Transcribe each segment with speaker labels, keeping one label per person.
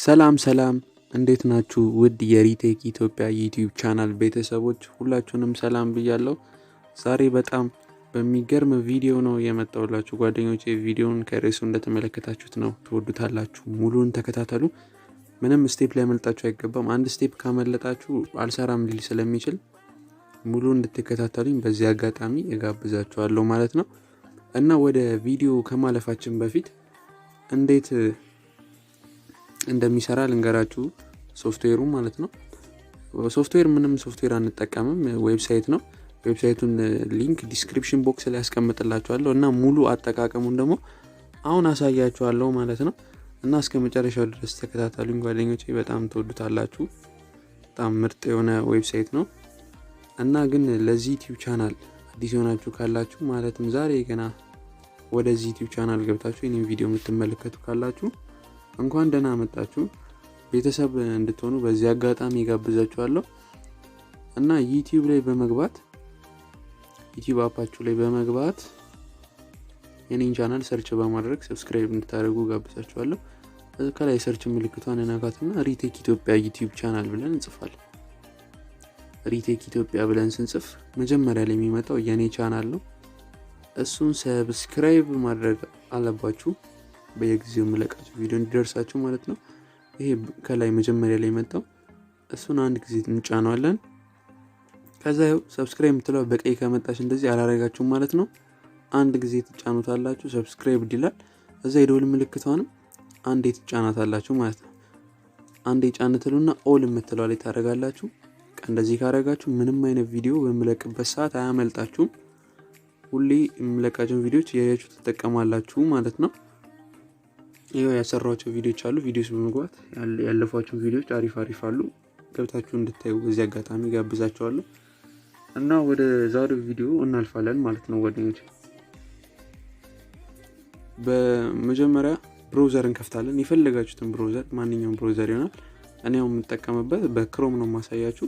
Speaker 1: ሰላም እንዴት ናችሁ? ውድ የቴክ ኢትዮጵያ ዩቲዩብ ቻናል ቤተሰቦች ሁላችሁንም ሰላም ብያለሁ። ዛሬ በጣም በሚገርም ቪዲዮ ነው የመጣሁላችሁ ጓደኞቼ። ቪዲዮውን ከርዕሱ እንደተመለከታችሁት ነው ትወዱታላችሁ። ሙሉን ተከታተሉ። ምንም ስቴፕ ላይ መልጣችሁ አይገባም። አንድ ስቴፕ ካመለጣችሁ አልሰራም ሊል ስለሚችል ሙሉን እንድትከታተሉኝ በዚህ አጋጣሚ እጋብዛችኋለሁ ማለት ነው። እና ወደ ቪዲዮ ከማለፋችን በፊት እንዴት እንደሚሰራ ልንገራችሁ። ሶፍትዌሩ ማለት ነው። ሶፍትዌር ምንም ሶፍትዌር አንጠቀምም፣ ዌብሳይት ነው። ዌብሳይቱን ሊንክ ዲስክሪፕሽን ቦክስ ላይ አስቀምጥላችኋለሁ እና ሙሉ አጠቃቀሙን ደግሞ አሁን አሳያችኋለሁ ማለት ነው። እና እስከ መጨረሻው ድረስ ተከታተሉኝ ጓደኞቼ፣ በጣም ትወዱታላችሁ። በጣም ምርጥ የሆነ ዌብሳይት ነው። እና ግን ለዚህ ዩቲዩብ ቻናል አዲስ ሆናችሁ ካላችሁ ማለትም ዛሬ ገና ወደዚህ ዩቲዩብ ቻናል ገብታችሁ ይሄን ቪዲዮ የምትመለከቱ ካላችሁ እንኳን ደህና መጣችሁ። ቤተሰብ እንድትሆኑ በዚህ አጋጣሚ ጋብዛችኋለሁ። እና ዩቲዩብ ላይ በመግባት ዩቲዩብ አፓችሁ ላይ በመግባት የኔን ቻናል ሰርች በማድረግ ሰብስክራይብ እንድታደርጉ ጋብዛችኋለሁ። ከላይ ሰርች ምልክቷን እናካትና ሪቴክ ኢትዮጵያ ዩቲዩብ ቻናል ብለን እንጽፋለን። ሪቴክ ኢትዮጵያ ብለን ስንጽፍ መጀመሪያ ላይ የሚመጣው የኔ ቻናል ነው። እሱን ሰብስክራይብ ማድረግ አለባችሁ በየጊዜው መለቃችሁ ቪዲዮ እንዲደርሳችሁ ማለት ነው። ይሄ ከላይ መጀመሪያ ላይ መጣው እሱን አንድ ጊዜ እንጫናለን። ከዛ ሰብስክራይብ የምትለው በቀይ ከመጣች እንደዚህ አላረጋችሁም ማለት ነው። አንድ ጊዜ ትጫኑታላችሁ፣ ሰብስክራይብ ይላል። እዛ የደወል ምልክቷንም አንዴ ትጫናታላችሁ ማለት ነው። አንዴ ጫንትሉና ኦል የምትለው ላይ ታረጋላችሁ። እንደዚህ ካረጋችሁ ምንም አይነት ቪዲዮ በመለቅበት ሰዓት አያመልጣችሁም። ሁሌ የምለቃቸው ቪዲዮዎች ያያችሁ ተጠቀማላችሁ ማለት ነው። ይሄው ያሰራኋቸው ቪዲዮዎች አሉ። ቪዲዮስ በመግባት ያለፏቸው ቪዲዮዎች አሪፍ አሉ። ገብታችሁ እንድታዩ በዚህ አጋጣሚ ጋብዛችኋለሁ። እና ወደ ዛሬው ቪዲዮ እናልፋለን ማለት ነው ጓደኞቼ። በመጀመሪያ ብራውዘርን ከፍታለን። የፈለጋችሁትን ብራውዘር፣ ማንኛውም ብራውዘር ይሆናል። እኔ የምጠቀምበት በክሮም ነው ማሳያችሁ።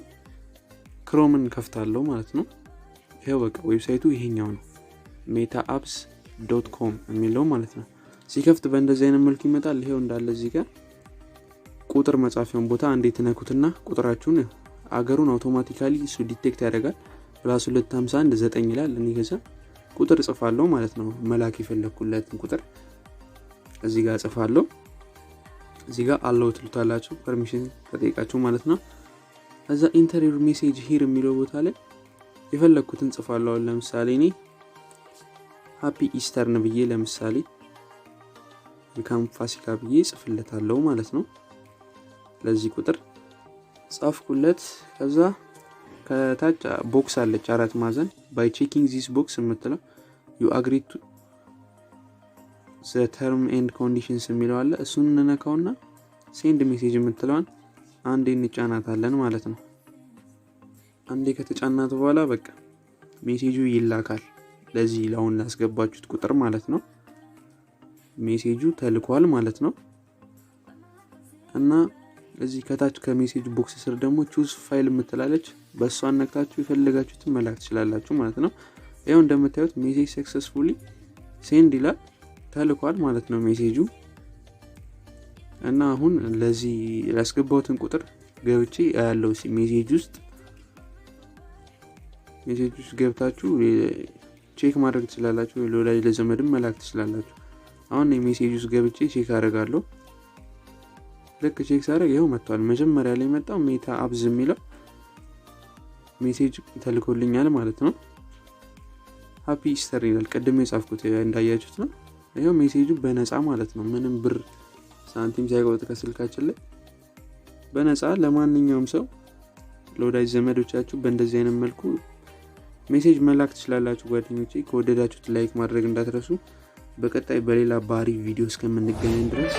Speaker 1: ክሮምን ከፍታለሁ ማለት ነው። ይሄው በቃ ዌብሳይቱ ይሄኛው ነው፣ metaapps.com የሚለው ማለት ነው። ሲከፍት በእንደዚህ አይነት መልኩ ይመጣል። ይሄው እንዳለ እዚህ ጋር ቁጥር መጻፊያውን ቦታ አንዴ ትነኩትና ቁጥራችሁን አገሩን አውቶማቲካሊ እሱ ዲቴክት ያደርጋል። +251 ይላል። እኔ ከዛ ቁጥር ጽፋለሁ ማለት ነው። መላክ የፈለኩለትን ቁጥር እዚህ ጋር ጽፋለሁ። እዚህ ጋር አለው ትሉታላችሁ፣ ፐርሚሽን ተጠይቃችሁ ማለት ነው። እዛ ኢንተር ዩር ሜሴጅ ሂር የሚለው ቦታ ላይ የፈለኩትን ጽፋለሁ። ለምሳሌ እኔ ሃፒ ኢስተር ነው ብዬ ለምሳሌ መልካም ፋሲካ ብዬ ጽፍለታለሁ ማለት ነው። ለዚህ ቁጥር ጻፍኩለት። ከዛ ከታች ቦክስ አለች 4 ማዕዘን by checking this box የምትለው you agree to the term and conditions የሚለው አለ። እሱን እንነካውና send message የምትለዋን አንዴ እንጫናታለን ማለት ነው። አንዴ ከተጫናት በኋላ በቃ ሜሴጁ ይላካል ለዚህ ላውን ላስገባችሁት ቁጥር ማለት ነው። ሜሴጁ ተልኳል ማለት ነው። እና እዚህ ከታች ከሜሴጅ ቦክስ ስር ደግሞ ቹዝ ፋይል የምትላለች፣ በሷ አነካታችሁ የፈለጋችሁትን መላክ ትችላላችሁ ማለት ነው። ይሄው እንደምታዩት ሜሴጅ ሰክሰስፉሊ ሴንድ ይላል፣ ተልኳል ማለት ነው ሜሴጁ። እና አሁን ለዚህ ያስገባሁትን ቁጥር ገብቼ ያለው ሜሴጅ ውስጥ ገብታችሁ ቼክ ማድረግ ትችላላችሁ። ለወላጅ ለዘመድም መላክ ትችላላችሁ። አሁን የሜሴጅ ውስጥ ገብቼ ቼክ አደርጋለሁ። ልክ ቼክ ሳደርግ ይሄው መጥቷል። መጀመሪያ ላይ መጣው ሜታ አፕስ የሚለው ሜሴጅ ተልኮልኛል ማለት ነው። ሃፒ ኢስተር ይላል። ቀድሜ የጻፍኩት እንዳያችሁት ነው። ይሄው ሜሴጁ በነፃ ማለት ነው። ምንም ብር ሳንቲም ሳይቆጥ ከስልካችን ላይ በነፃ ለማንኛውም ሰው ለወዳጅ ዘመዶቻችሁ በእንደዚህ አይነት መልኩ ሜሴጅ መላክ ትችላላችሁ ጓደኞቼ። ከወደዳችሁት ላይክ ማድረግ እንዳትረሱ። በቀጣይ በሌላ ባሪ ቪዲዮ እስከምንገናኝ ድረስ